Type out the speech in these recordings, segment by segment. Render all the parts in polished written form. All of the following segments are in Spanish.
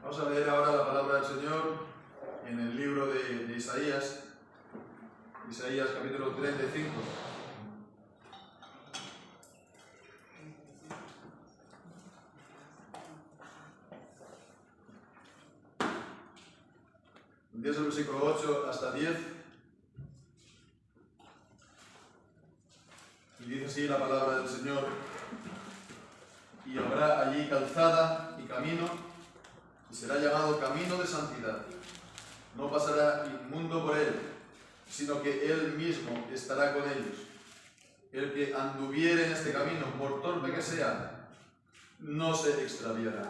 Vamos a leer ahora la palabra del Señor en el libro de Isaías, Isaías capítulo 35. Desde el versículo 8 hasta 10. Y dice así la palabra del Señor: y habrá allí calzada y camino, y será llamado camino de santidad. No pasará inmundo por él, sino que él mismo estará con ellos. El que anduviere en este camino, por torpe que sea, no se extraviará.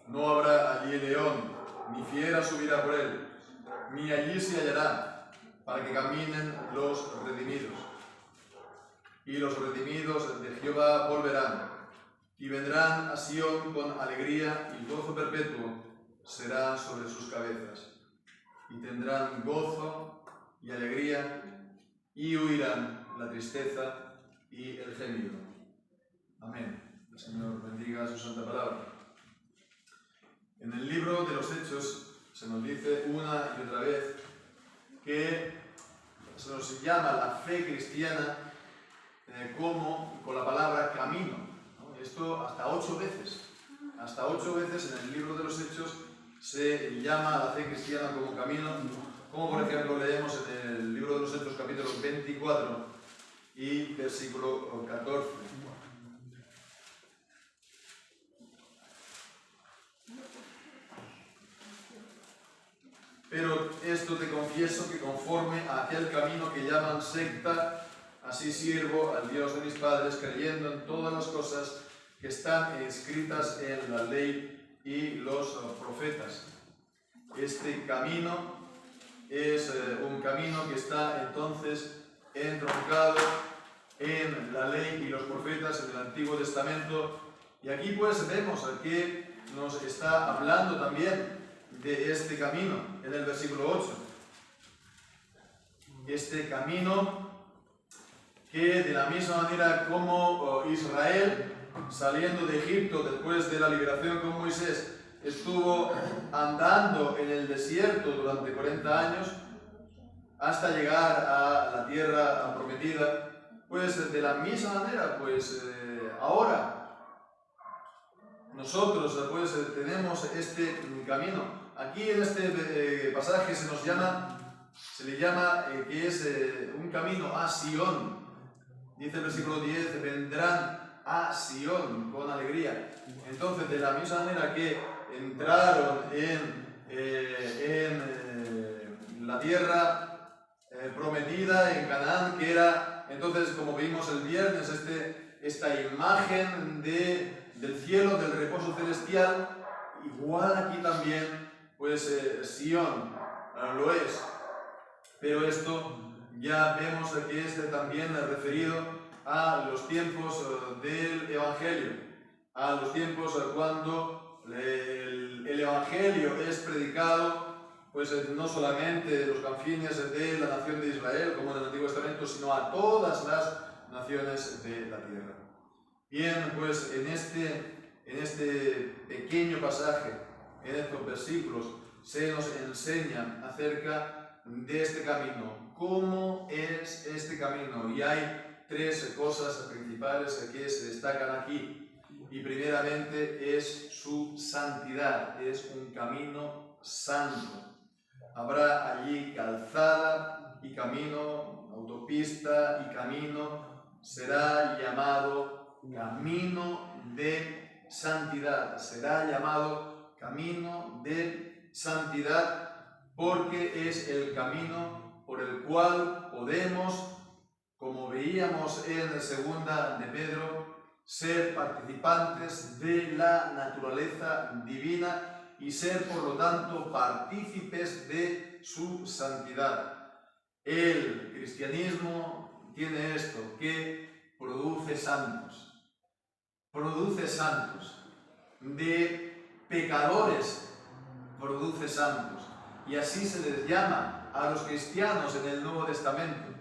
No habrá allí león, ni fiera subirá por él, ni allí se hallará, para que caminen los redimidos. Y los redimidos de Jehová volverán, y vendrán a Sión con alegría, y gozo perpetuo será sobre sus cabezas. Y tendrán gozo y alegría, y huirán la tristeza y el gemido. Amén. El Señor bendiga su santa palabra. En el libro de los Hechos se nos dice una y otra vez que se nos llama la fe cristiana como con la palabra camino, ¿no? Esto hasta 8 veces. Hasta 8 veces en el libro de los Hechos se llama a la fe cristiana como camino, como por ejemplo leemos en el libro de los Hechos capítulo 24 y versículo 14. Pero esto te confieso, que conforme a aquel camino que llaman secta, así sirvo al Dios de mis padres, creyendo en todas las cosas que están escritas en la ley y los profetas. Este camino es un camino que está entonces entroncado en la ley y los profetas en el Antiguo Testamento. Y aquí pues vemos que nos está hablando también de este camino en el versículo 8. Este camino que de la misma manera como Israel, saliendo de Egipto después de la liberación con Moisés, estuvo andando en el desierto durante 40 años hasta llegar a la tierra prometida, pues de la misma manera, pues ahora nosotros pues tenemos este camino. Aquí en este pasaje se le llama que es un camino a Sión. Dice el versículo 10, vendrán a Sión con alegría. Entonces, de la misma manera que entraron en la tierra prometida, en Canaán, que era, entonces, como vimos el viernes, esta imagen del cielo, del reposo celestial, igual aquí también, pues Sión lo es. Pero esto ya vemos que es también referido a los tiempos del Evangelio, a los tiempos cuando el Evangelio es predicado, pues no solamente de los confines de la nación de Israel, como en el Antiguo Testamento, sino a todas las naciones de la tierra. Bien, pues en este pequeño pasaje, en estos versículos, se nos enseña acerca de este camino. ¿Cómo es este camino? Y hay 3 cosas principales que se destacan aquí. Y primeramente es su santidad, es un camino santo. Habrá allí calzada y camino, autopista y camino, será llamado camino de santidad. Será llamado camino de santidad porque es el camino por el cual podemos, como veíamos en la segunda de Pedro, ser participantes de la naturaleza divina y ser, por lo tanto, partícipes de su santidad. El cristianismo tiene esto, que produce santos, de pecadores produce santos, y así se les llama a los cristianos en el Nuevo Testamento.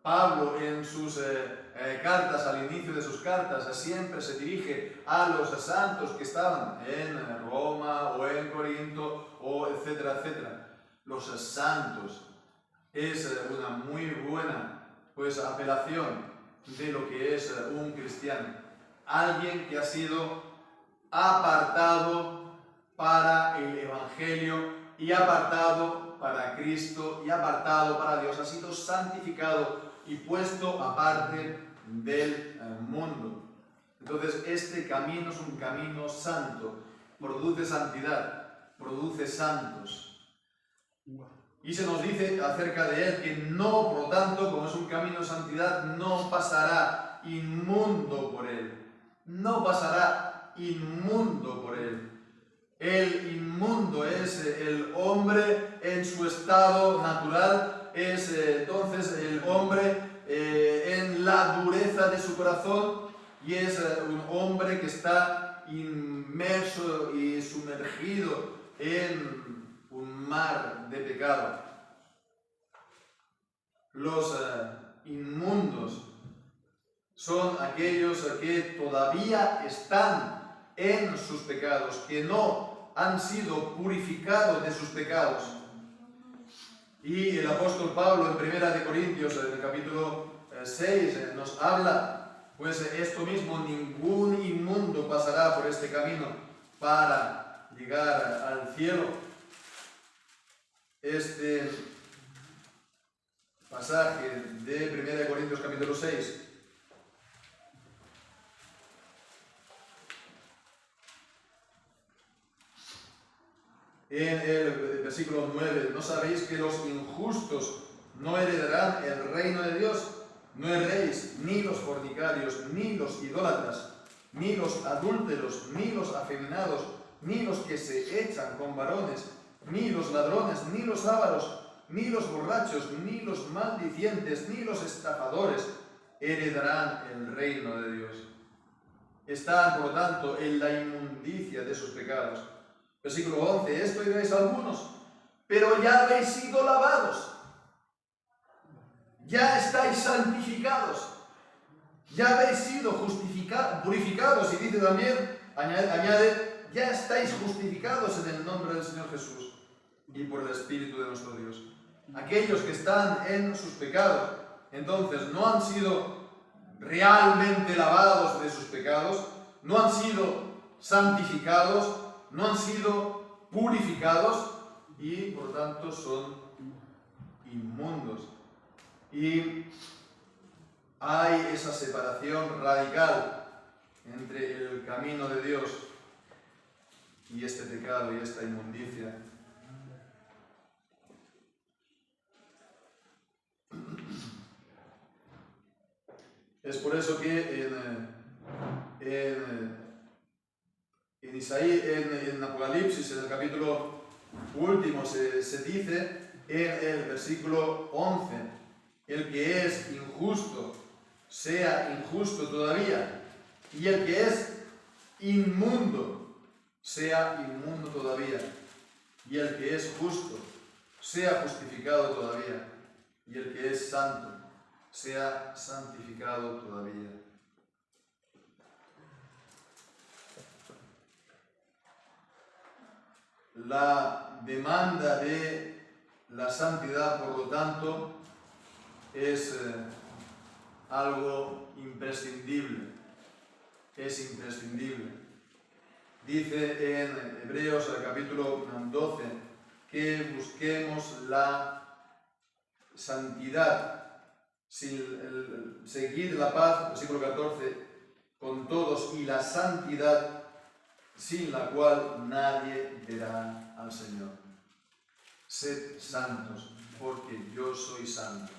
Pablo en sus cartas, al inicio de sus cartas, siempre se dirige a los santos que estaban en Roma o en Corinto, o etcétera, etcétera. Los santos es una muy buena apelación de lo que es un cristiano. Alguien que ha sido apartado para el Evangelio y apartado para Cristo y apartado para Dios. Ha sido santificado y puesto aparte del mundo. Entonces este camino es un camino santo. Produce santidad, produce santos. Y se nos dice acerca de él que no, por lo tanto, como es un camino de santidad, no pasará inmundo por él. No pasará inmundo por él. El inmundo es el hombre en su estado natural, es entonces el hombre en la dureza de su corazón, y es un hombre que está inmerso y sumergido en un mar de pecado. Los inmundos son aquellos que todavía están en sus pecados, que no han sido purificados de sus pecados. Y el apóstol Pablo en 1 Corintios, en el capítulo 6, nos habla, pues esto mismo: ningún inmundo pasará por este camino para llegar al cielo. Este pasaje de 1 Corintios capítulo 6 en el versículo 9: ¿no sabéis que los injustos no heredarán el reino de Dios? No erréis, ni los fornicarios, ni los idólatras, ni los adúlteros, ni los afeminados, ni los que se echan con varones, ni los ladrones, ni los ávaros, ni los borrachos, ni los maldicientes, ni los estafadores heredarán el reino de Dios. Están, por lo tanto, en la inmundicia de sus pecados. Versículo 11: esto diréis algunos, pero ya habéis sido lavados, ya estáis santificados, ya habéis sido purificados, y dice también, añade, ya estáis justificados en el nombre del Señor Jesús y por el Espíritu de nuestro Dios. Aquellos que están en sus pecados, entonces no han sido realmente lavados de sus pecados, no han sido santificados, no han sido purificados, y por tanto son inmundos. Y hay esa separación radical entre el camino de Dios y este pecado y esta inmundicia. Es por eso que en Isaías, en Apocalipsis, en el capítulo último, se dice en el versículo 11: el que es injusto sea injusto todavía, y el que es inmundo sea inmundo todavía, y el que es justo sea justificado todavía, y el que es santo sea santificado todavía. La demanda de la santidad, por lo tanto, es algo imprescindible. Es imprescindible. Dice en Hebreos, capítulo 12, que busquemos la santidad, seguir la paz, versículo 14, con todos, y la santidad, sin la cual nadie verá al Señor. Sed santos, porque yo soy santo.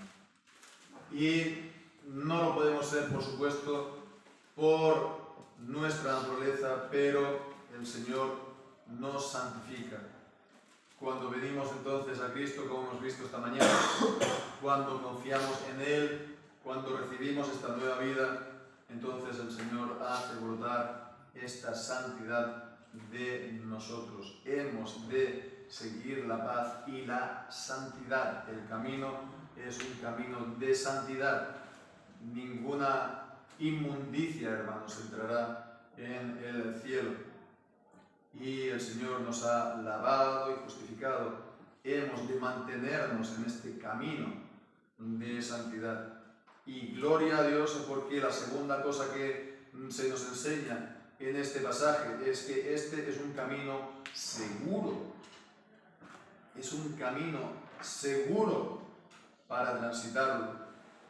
Y no lo podemos ser, por supuesto, por nuestra naturaleza, pero el Señor nos santifica. Cuando venimos entonces a Cristo, como hemos visto esta mañana, cuando confiamos en Él, cuando recibimos esta nueva vida, entonces el Señor hace brotar esta santidad de nosotros. Hemos de seguir la paz y la santidad. El camino es un camino de santidad. ninguna inmundicia, hermanos, entrará en el cielo. Y el Señor nos ha lavado y justificado. Hemos de mantenernos en este camino de santidad. Y gloria a Dios, porque la segunda cosa que se nos enseña en este pasaje es que este es un camino seguro. Es un camino seguro para transitarlo.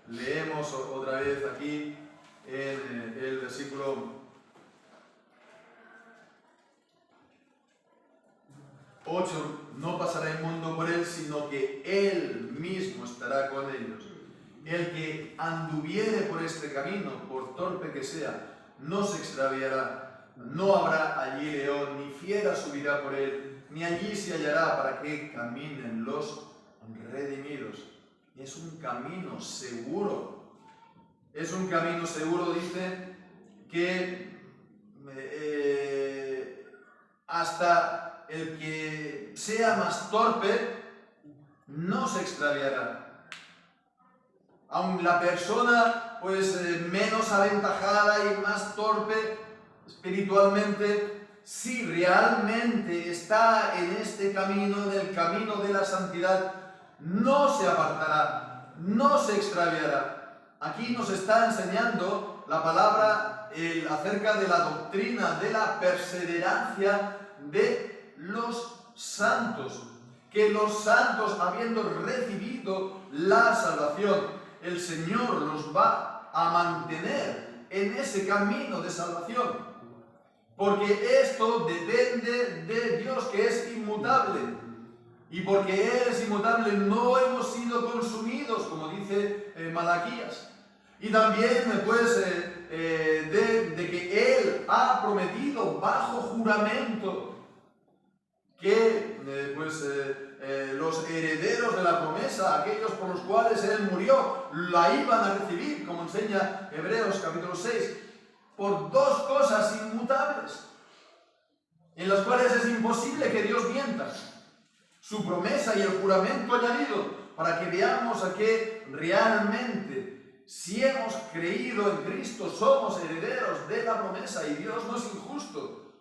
Leemos otra vez aquí en el versículo 8, no pasará inmundo por él, sino que él mismo estará con ellos. El que anduviere por este camino, por torpe que sea, no se extraviará. No habrá allí león, ni fiera subirá por él, ni allí se hallará para que caminen los redimidos. Es un camino seguro. Es un camino seguro, dice, que hasta el que sea más torpe no se extraviará. Aun la persona pues menos aventajada y más torpe espiritualmente, si realmente está en este camino, en el camino de la santidad, no se apartará, no se extraviará. Aquí nos está enseñando la palabra acerca de la doctrina de la perseverancia de los santos, que los santos, habiendo recibido la salvación, el Señor los va a mantener en ese camino de salvación, porque esto depende de Dios, que es inmutable, y porque Él es inmutable no hemos sido consumidos, como dice Malaquías. Y también pues de que Él ha prometido bajo juramento que los herederos de la promesa, aquellos por los cuales Él murió, la iban a recibir, como enseña Hebreos capítulo 6, por dos cosas inmutables, en las cuales es imposible que Dios mienta: su promesa y el juramento añadido, para que veamos a que realmente, si hemos creído en Cristo, somos herederos de la promesa, y Dios no es injusto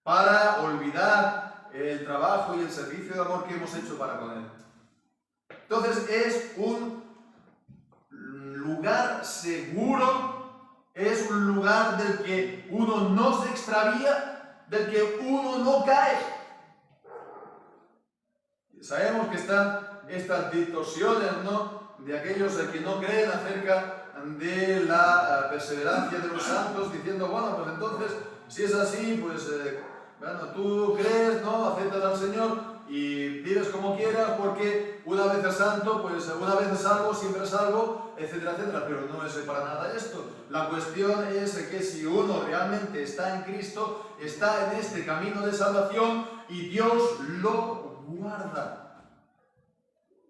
para olvidar el trabajo y el servicio de amor que hemos hecho para con Él. Entonces es un lugar seguro, es un lugar del que uno no se extravía, del que uno no cae. Sabemos que están estas distorsiones, ¿no?, de aquellos que no creen acerca de la perseverancia de los santos, diciendo, bueno, pues entonces, si es así, pues bueno, tú crees, ¿no?, aceptas al Señor y vives como quieras, porque una vez es santo, pues una vez es salvo, siempre es salvo, etcétera, etcétera. Pero no es para nada esto. La cuestión es que si uno realmente está en Cristo, está en este camino de salvación, y Dios lo guarda.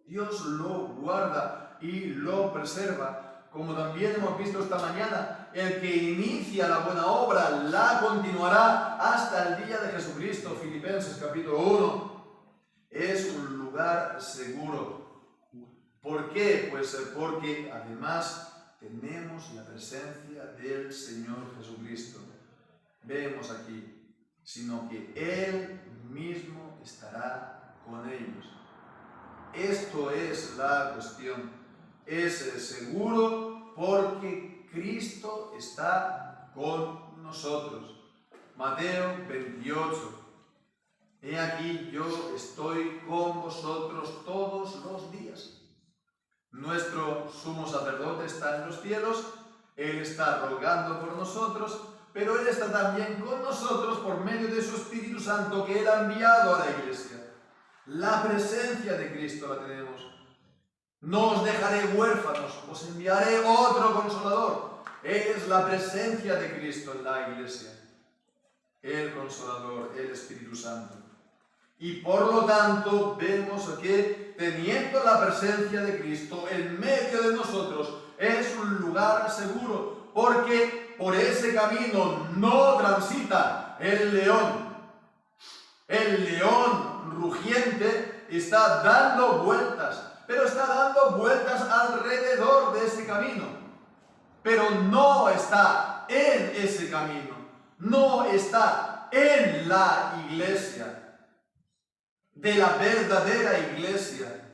Dios lo guarda y lo preserva. Como también hemos visto esta mañana, el que inicia la buena obra la continuará hasta el día de Jesucristo. Filipenses capítulo 1. Es un lugar seguro. ¿Por qué? Pues porque además tenemos la presencia del Señor Jesucristo. Vemos aquí, sino que Él mismo estará con ellos. Esto es la cuestión. Es seguro porque Cristo está con nosotros. Mateo 28. He aquí, yo estoy con vosotros todos los días. Nuestro sumo sacerdote está en los cielos, Él está rogando por nosotros, pero Él está también con nosotros por medio de su Espíritu Santo que Él ha enviado a la iglesia. La presencia de Cristo la tenemos. No os dejaré huérfanos, os enviaré otro Consolador. Es la presencia de Cristo en la iglesia. El Consolador, el Espíritu Santo. Y por lo tanto vemos que teniendo la presencia de Cristo en medio de nosotros es un lugar seguro, porque por ese camino no transita el león. El león rugiente está dando vueltas, pero está dando vueltas alrededor de ese camino. pero no está en ese camino, no está en la iglesia, de la verdadera iglesia,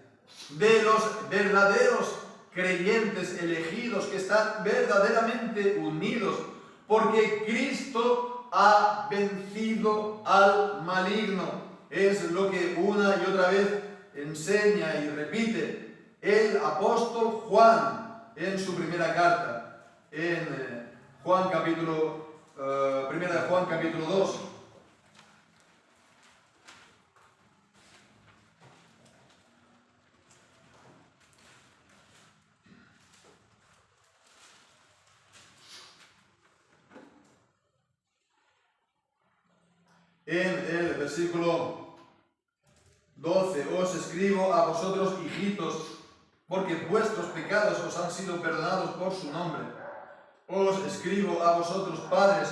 de los verdaderos creyentes elegidos que están verdaderamente unidos, porque Cristo ha vencido al maligno. Es lo que una y otra vez enseña y repite el apóstol Juan en su primera carta, en Juan capítulo, primera de Juan capítulo 2. En el versículo 12, os escribo a vosotros, hijitos, porque vuestros pecados os han sido perdonados por su nombre. Os escribo a vosotros, padres,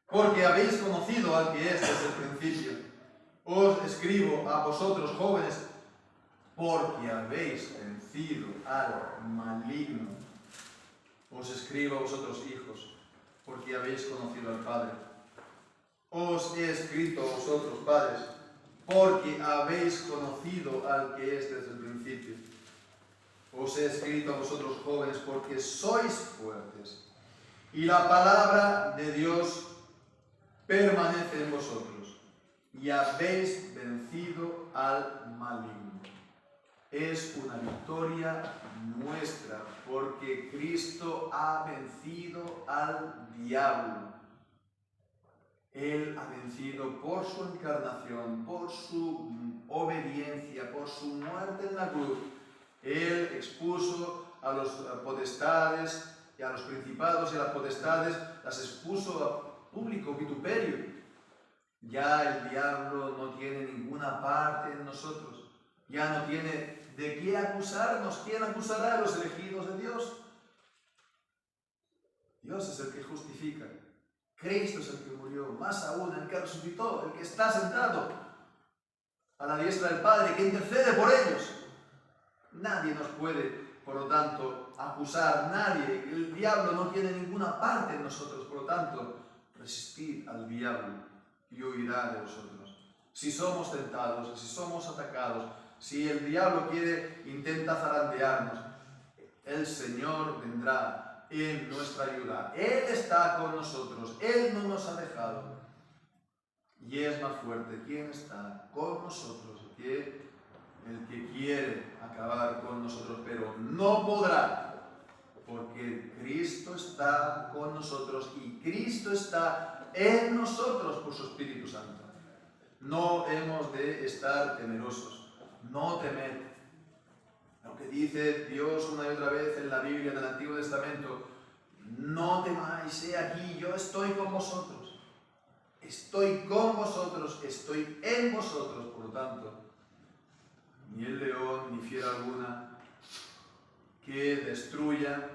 porque habéis conocido al que es desde el principio. Os escribo a vosotros, jóvenes, porque habéis vencido al maligno. Os escribo a vosotros, hijos, porque habéis conocido al Padre. Os he escrito a vosotros, padres, porque habéis conocido al que es desde el principio. Os he escrito a vosotros, jóvenes, porque sois fuertes, y la palabra de Dios permanece en vosotros, y habéis vencido al maligno. Es una victoria nuestra, porque Cristo ha vencido al diablo. Él ha vencido por su encarnación, por su obediencia, por su muerte en la cruz. Él expuso a los potestades y a los principados y a las potestades, las expuso a público vituperio. Ya el diablo no tiene ninguna parte en nosotros. Ya no tiene de qué acusarnos. ¿Quién acusará a los elegidos de Dios? Dios es el que justifica. Cristo es el que murió, más aún el que resucitó, el que está sentado a la diestra del Padre, que intercede por ellos. Nadie nos puede, por lo tanto, acusar, nadie. El diablo no tiene ninguna parte en nosotros, por lo tanto, resistid al diablo y huirá de vosotros. Si somos tentados, si somos atacados, si el diablo intenta zarandearnos, el Señor vendrá en nuestra ayuda. Él está con nosotros, Él no nos ha dejado. Y es más fuerte quien está con nosotros que el que quiere acabar con nosotros, pero no podrá, porque Cristo está con nosotros y Cristo está en nosotros por su Espíritu Santo. No hemos de estar temerosos, no temed. Lo que dice Dios una y otra vez en la Biblia, en el Antiguo Testamento: no temáis, he aquí, yo estoy con vosotros. Estoy con vosotros, estoy en vosotros. Por lo tanto, ni el león, ni fiera alguna que destruya,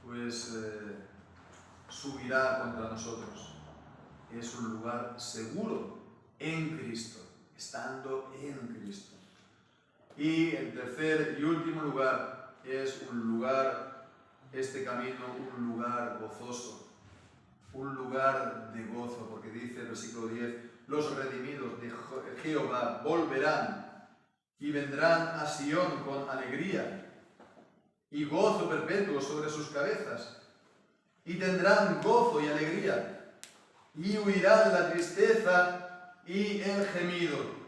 pues subirá contra nosotros. Es un lugar seguro en Cristo, estando en Cristo. Y el tercer y último lugar es un lugar, este camino, un lugar gozoso, un lugar de gozo, porque dice el versículo 10, los redimidos de Jehová volverán y vendrán a Sión con alegría y gozo perpetuo sobre sus cabezas, y tendrán gozo y alegría, y huirán la tristeza y el gemido.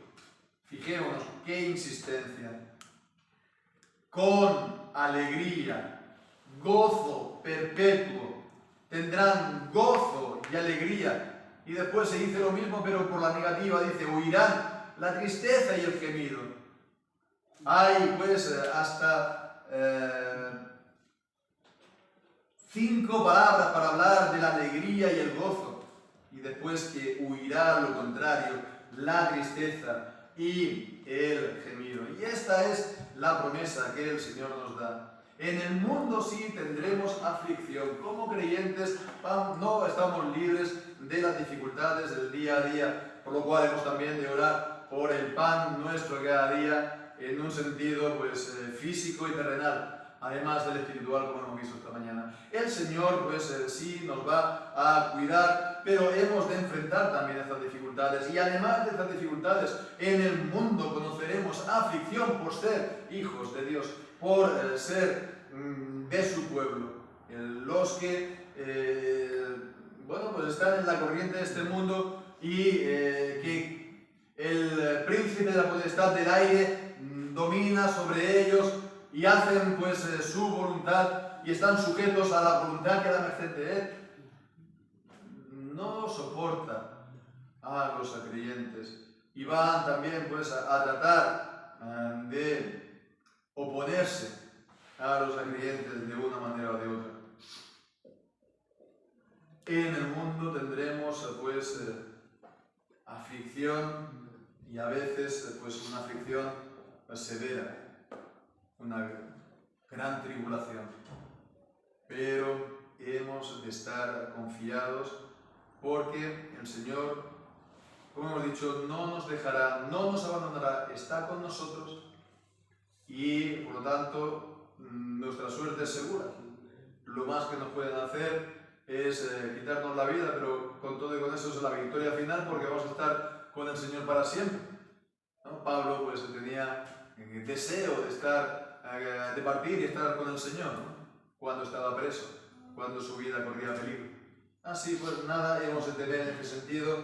Fijémonos, qué insistencia. Con alegría, gozo perpetuo, tendrán gozo y alegría. Y después se dice lo mismo, pero por la negativa, dice, huirán la tristeza y el gemido. Hay pues hasta 5 palabras para hablar de la alegría y el gozo. Y después que huirá lo contrario, la tristeza y el gemido. Y esta es la promesa que el Señor nos da. En el mundo sí tendremos aflicción. Como creyentes no estamos libres de las dificultades del día a día, por lo cual hemos también de orar por el pan nuestro cada día en un sentido pues físico y terrenal. además del espiritual, como hemos visto esta mañana. El Señor, pues sí, nos va a cuidar, pero hemos de enfrentar también estas dificultades. Y además de estas dificultades, en el mundo conoceremos aflicción por ser hijos de Dios, por ser de su pueblo. Los que, bueno, pues están en la corriente de este mundo y que el príncipe de la potestad del aire domina sobre ellos y hacen pues su voluntad y están sujetos a la voluntad y a la merced de él. No soporta a los creyentes y van también pues a tratar de oponerse a los creyentes de una manera o de otra. En el mundo tendremos pues aflicción y a veces pues una aflicción severa, una gran tribulación, pero hemos de estar confiados porque el Señor, como hemos dicho, no nos dejará, no nos abandonará, está con nosotros y por lo tanto nuestra suerte es segura. Lo más que nos pueden hacer es quitarnos la vida, pero con todo y con eso es la victoria final porque vamos a estar con el Señor para siempre, ¿no? Pablo pues tenía deseo de estar, de partir y estar con el Señor, ¿no? Cuando estaba preso, cuando su vida corría peligro. Así pues nada hemos de temer en este sentido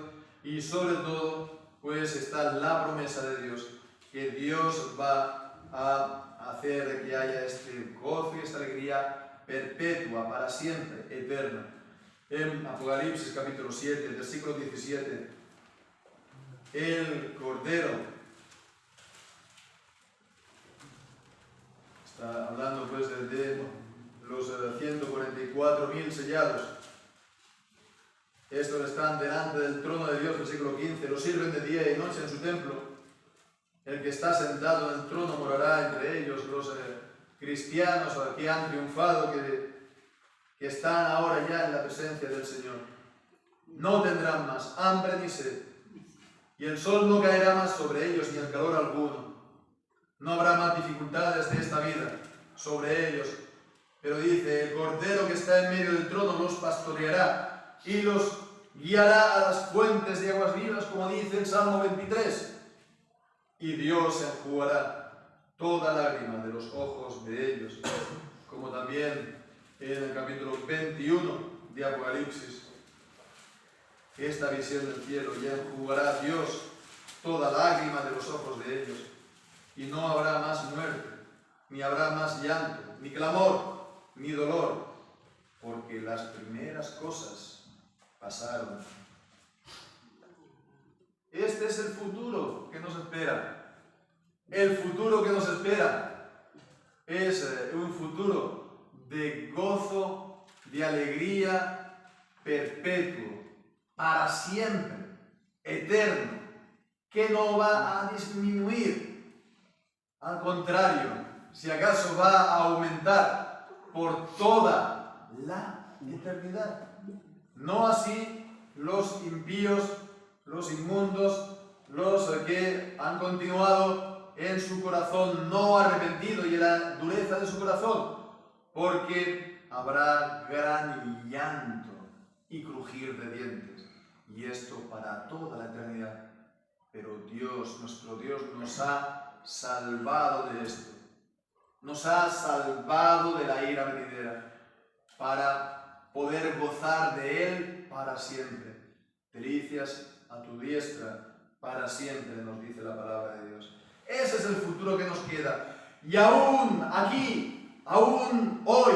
y sobre todo pues está la promesa de Dios, que Dios va a hacer que haya este gozo y esta alegría perpetua, para siempre, eterna. En Apocalipsis capítulo 7, versículo 17, el Cordero, está hablando pues de los 144.000 sellados. Estos están delante del trono de Dios, versículo 15, lo sirven de día y noche en su templo. El que está sentado en el trono morará entre ellos. Los cristianos que han triunfado, que están ahora ya en la presencia del Señor, no tendrán más hambre ni sed, y el sol no caerá más sobre ellos, ni el calor alguno. No habrá más dificultades de esta vida sobre ellos. Pero dice, el Cordero que está en medio del trono los pastoreará y los guiará a las fuentes de aguas vivas, como dice el Salmo 23. Y Dios enjugará toda lágrima de los ojos de ellos, como también en el capítulo 21 de Apocalipsis. Esta visión del cielo, ya enjugará Dios toda lágrima de los ojos de ellos, y no habrá más muerte, ni habrá más llanto, ni clamor, ni dolor, porque las primeras cosas pasaron. Este es el futuro que nos espera. El futuro que nos espera es un futuro de gozo, de alegría perpetuo, para siempre, eterno, que no va a disminuir. Al contrario, si acaso va a aumentar por toda la eternidad. No así los impíos, los inmundos, los que han continuado en su corazón no arrepentido y en la dureza de su corazón, porque habrá gran llanto y crujir de dientes, y esto para toda la eternidad. Pero Dios, nuestro Dios, nos ha salvado de esto, nos ha salvado de la ira venidera, para poder gozar de Él para siempre. Delicias a tu diestra para siempre, nos dice la palabra de Dios. Ese es el futuro que nos queda. Y aún aquí, aún hoy,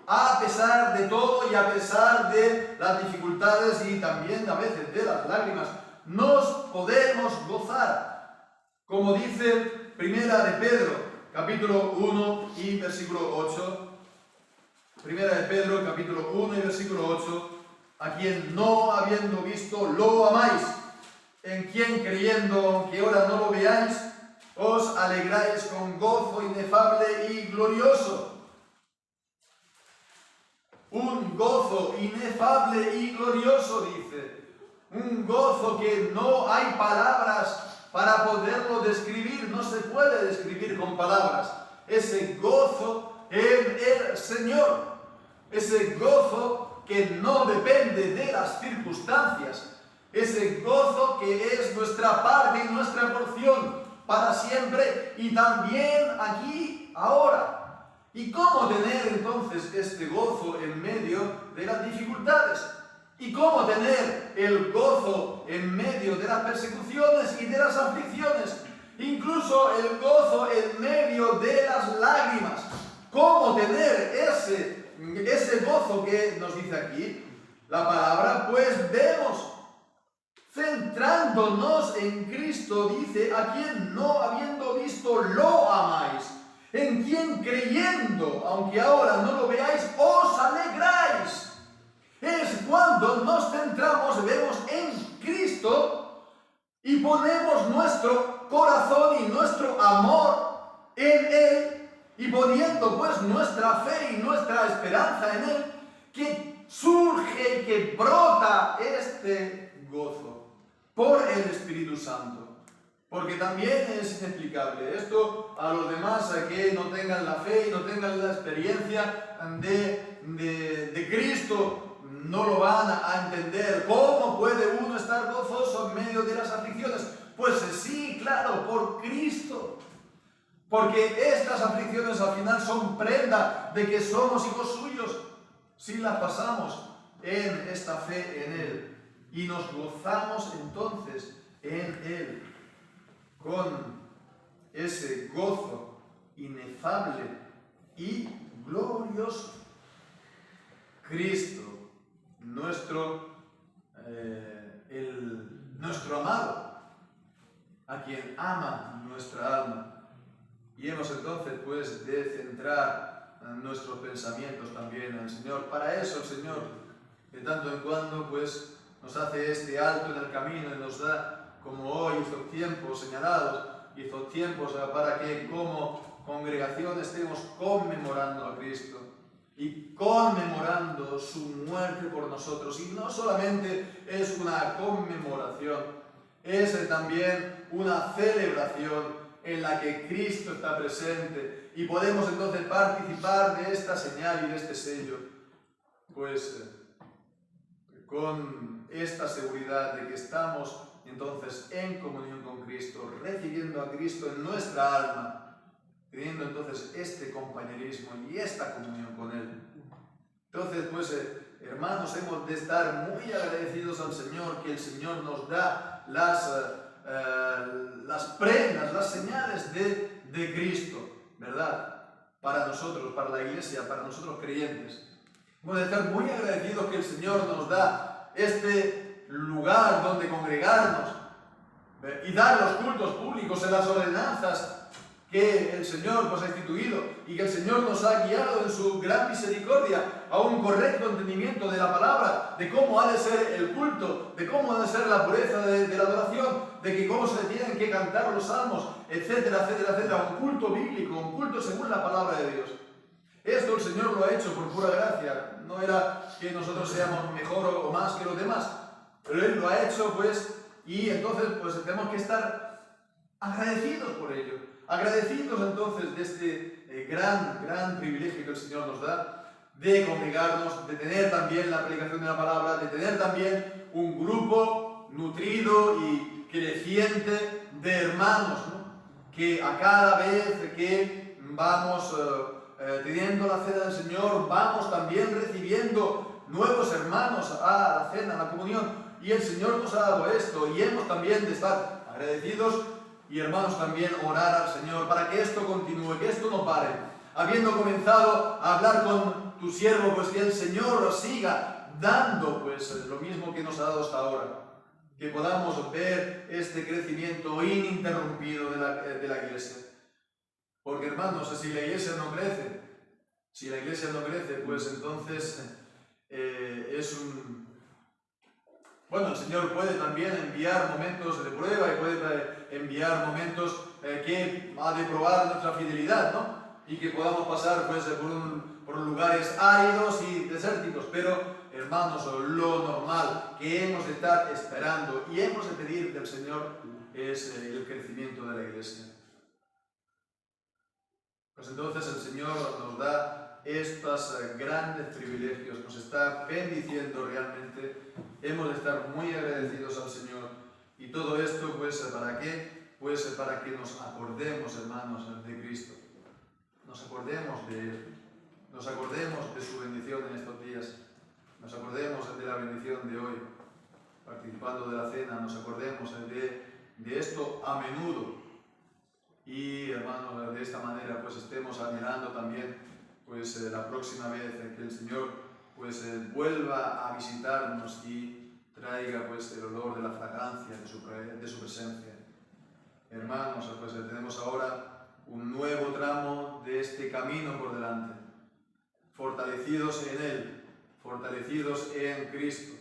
a pesar de todo y a pesar de las dificultades y también a veces de las lágrimas, nos podemos gozar. Como dice Primera de Pedro, capítulo 1 y versículo 8. Primera de Pedro, capítulo 1 y versículo 8. A quien no habiendo visto lo amáis, en quien creyendo, aunque ahora no lo veáis, os alegráis con gozo inefable y glorioso. Un gozo inefable y glorioso, dice. Un gozo que no hay palabras para poderlo describir, no se puede describir con palabras. Ese gozo en el Señor. Ese gozo que no depende de las circunstancias. Ese gozo que es nuestra parte y nuestra porción para siempre y también aquí, ahora. ¿Y cómo tener entonces este gozo en medio de las dificultades? ¿Y cómo tener el gozo en medio de las persecuciones y de las aflicciones? Incluso el gozo en medio de las lágrimas. ¿Cómo tener ese gozo que nos dice aquí la palabra? Pues vemos, centrándonos en Cristo, dice, a quien no habiendo visto lo amáis, en quien creyendo, aunque ahora no lo veáis, os alegráis. Es cuando nos centramos, vemos en Cristo y ponemos nuestro corazón y nuestro amor en Él, y poniendo pues nuestra fe y nuestra esperanza en Él, que surge y que brota este gozo por el Espíritu Santo. Porque también es inexplicable esto a los demás que no tengan la fe y no tengan la experiencia de Cristo. No lo van a entender. ¿Cómo puede uno estar gozoso en medio de las aflicciones? Pues sí, claro, por Cristo. Porque estas aflicciones al final son prenda de que somos hijos suyos si las pasamos en esta fe en Él. Y nos gozamos entonces en Él con ese gozo inefable y glorioso. Cristo, nuestro amado, a quien ama nuestra alma. Y hemos entonces pues de centrar nuestros pensamientos también en el Señor. Para eso el Señor de tanto en cuando pues nos hace este alto en el camino y nos da, como hoy, estos tiempos señalados y estos tiempos para que como congregación estemos conmemorando a Cristo y conmemorando su muerte por nosotros. Y no solamente es una conmemoración, es también una celebración en la que Cristo está presente y podemos entonces participar de esta señal y de este sello, pues con esta seguridad de que estamos entonces en comunión con Cristo, recibiendo a Cristo en nuestra alma, teniendo entonces este compañerismo y esta comunión con Él. Entonces, pues, hermanos, hemos de estar muy agradecidos al Señor, que el Señor nos da las prendas, las señales de Cristo, ¿verdad? Para nosotros, para la iglesia, para nosotros creyentes. Hemos de estar muy agradecidos que el Señor nos da este lugar donde congregarnos y dar los cultos públicos en las ordenanzas que el Señor pues ha instituido y que el Señor nos ha guiado en su gran misericordia a un correcto entendimiento de la palabra, de cómo ha de ser el culto, de cómo ha de ser la pureza de la adoración, de que cómo se tienen que cantar los salmos, etcétera, etcétera, etcétera. Un culto bíblico, un culto según la palabra de Dios. Esto el Señor lo ha hecho por pura gracia. No era que nosotros seamos mejor o más que los demás, pero Él lo ha hecho pues, y entonces pues tenemos que estar agradecidos por ello. Agradecidos entonces de este gran privilegio que el Señor nos da de congregarnos, de tener también la predicación de la palabra, de tener también un grupo nutrido y creciente de hermanos, ¿no? Que a cada vez que vamos teniendo la cena del Señor, vamos también recibiendo nuevos hermanos a la cena, a la comunión, y el Señor nos ha dado esto, y hemos también de estar agradecidos. Y hermanos, también orar al Señor para que esto continúe, que esto no pare. Habiendo comenzado a hablar con tu siervo, pues que el Señor siga dando pues lo mismo que nos ha dado hasta ahora. Que podamos ver este crecimiento ininterrumpido de la iglesia. Porque hermanos, si la iglesia no crece, pues entonces es un... Bueno, el Señor puede también enviar momentos de prueba y puede enviar momentos que ha de probar nuestra fidelidad, ¿no? Y que podamos pasar pues, por lugares áridos y desérticos. Pero, hermanos, lo normal que hemos de estar esperando y hemos de pedir del Señor es el crecimiento de la iglesia. Pues entonces el Señor nos da estos grandes privilegios, nos está bendiciendo realmente. Hemos de estar muy agradecidos al Señor. Y todo esto, pues, ¿para qué? Pues para que nos acordemos, hermanos, de Cristo. Nos acordemos de Él. Nos acordemos de su bendición en estos días. Nos acordemos de la bendición de hoy, participando de la cena. Nos acordemos de esto a menudo. Y, hermanos, de esta manera, pues, estemos anhelando también, pues, la próxima vez que el Señor, pues, vuelva a visitarnos y traiga, pues, el olor de la fragancia de su presencia. Hermanos, pues, tenemos ahora un nuevo tramo de este camino por delante, fortalecidos en Él, fortalecidos en Cristo,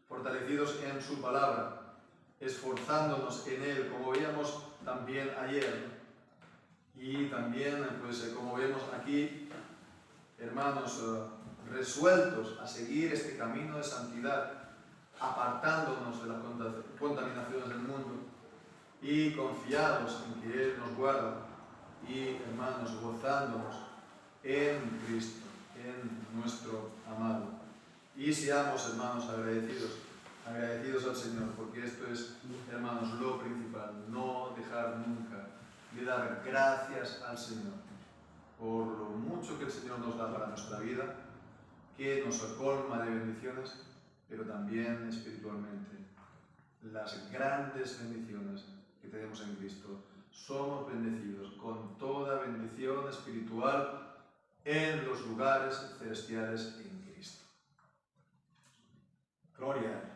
fortalecidos en su palabra, esforzándonos en Él, como veíamos también ayer, ¿no? Y también, pues, como vemos aquí, hermanos, resueltos a seguir este camino de santidad, apartándonos de las contaminaciones del mundo y confiados en que Él nos guarda y, hermanos, gozándonos en Cristo, en nuestro amado. Y seamos, hermanos, agradecidos al Señor, porque esto es, hermanos, lo principal, no dejar nunca de dar gracias al Señor por lo mucho que el Señor nos da para nuestra vida, que nos colma de bendiciones, pero también espiritualmente. Las grandes bendiciones que tenemos en Cristo. Somos bendecidos con toda bendición espiritual en los lugares celestiales en Cristo. Gloria a Él.